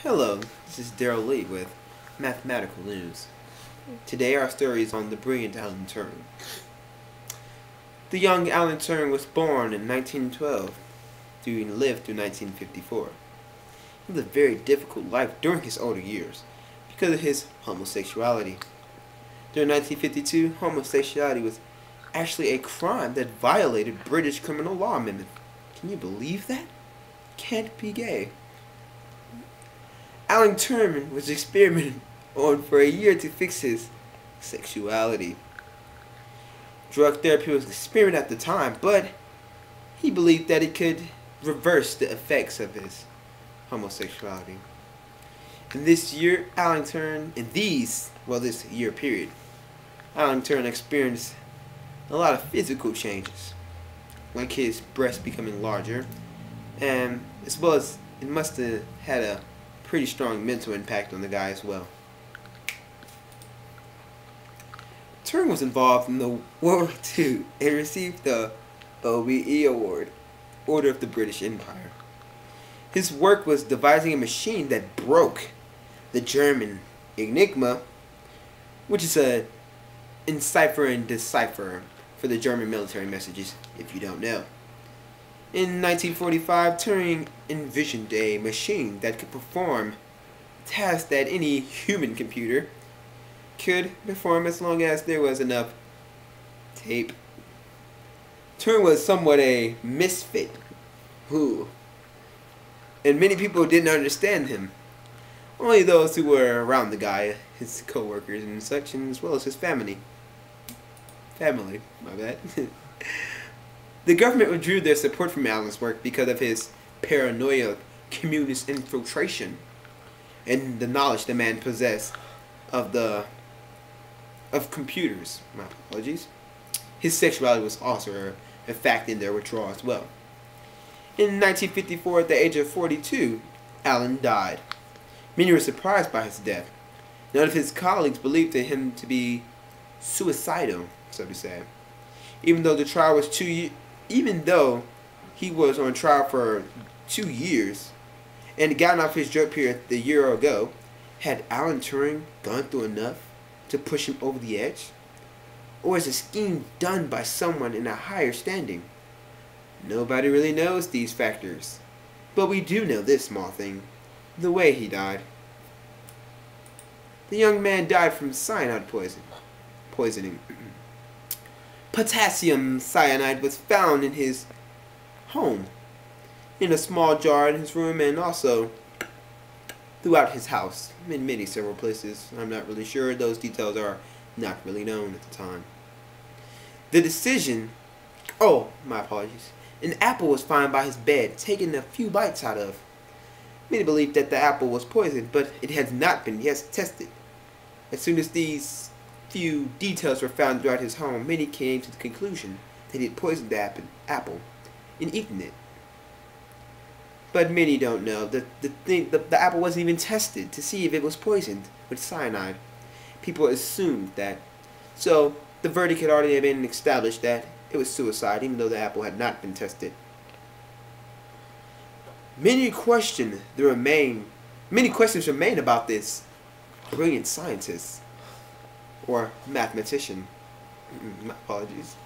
Hello, this is Darryl with Mathematical News. Today our story is on the brilliant Alan Turing. The young Alan Turing was born in 1912 and lived through 1954. He lived a very difficult life during his older years because of his homosexuality. During 1952, homosexuality was actually a crime that violated British criminal law amendment. Can you believe that? Can't be gay. Alan Turing was experimented on for a year to fix his sexuality. Drug therapy was an experiment at the time, but he believed that it could reverse the effects of his homosexuality. In this year, this year period, Alan Turing experienced a lot of physical changes, like his breast becoming larger, and as well as it must have had a pretty strong mental impact on the guy as well. Turing was involved in the World War II and received the OBE Award, Order of the British Empire. His work was devising a machine that broke the German Enigma, which is a encipher and decipher for the German military messages, if you don't know. In 1945, Turing envisioned a machine that could perform tasks that any human computer could perform as long as there was enough tape. Turing was somewhat a misfit, and many people didn't understand him. Only those who were around the guy, his co-workers and such, and as well as his family. My bad. The government withdrew their support from Alan's work because of his paranoia of communist infiltration and the knowledge the man possessed of computers. My apologies. His sexuality was also a factor in their withdrawal as well. In 1954, at the age of 42, Alan died. Many were surprised by his death. None of his colleagues believed him to be suicidal, so to say. Even though he was on trial for 2 years and gotten off his drug period a year ago, had Alan Turing gone through enough to push him over the edge? Or is a scheme done by someone in a higher standing? Nobody really knows these factors, but we do know this small thing: the way he died. The young man died from cyanide poisoning. Potassium cyanide was found in his home, in a small jar in his room, and also throughout his house, in several places. I'm not really sure. Those details are not really known at the time. The decision... Oh, my apologies. An apple was found by his bed, taken a few bites out of. Many believe that the apple was poisoned, but it has not been tested. As soon as these few details were found throughout his home, many came to the conclusion that he had poisoned the apple and eaten it. But many don't know that the apple wasn't even tested to see if it was poisoned with cyanide. People assumed that. So the verdict had already been established that it was suicide, even though the apple had not been tested. Many questions remain about this brilliant scientist or mathematician. My apologies.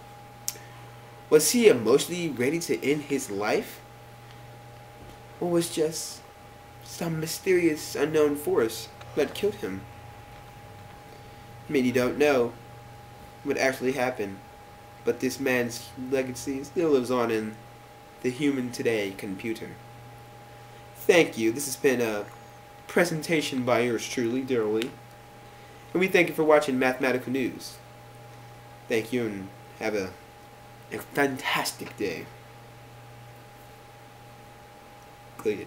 Was he emotionally ready to end his life? Or was just some mysterious unknown force that killed him? Many don't know what actually happened, but this man's legacy still lives on in the human today computer. Thank you. This has been a presentation by yours truly, Darryl, and we thank you for watching Mathematical News. Thank you and have a fantastic day. Good.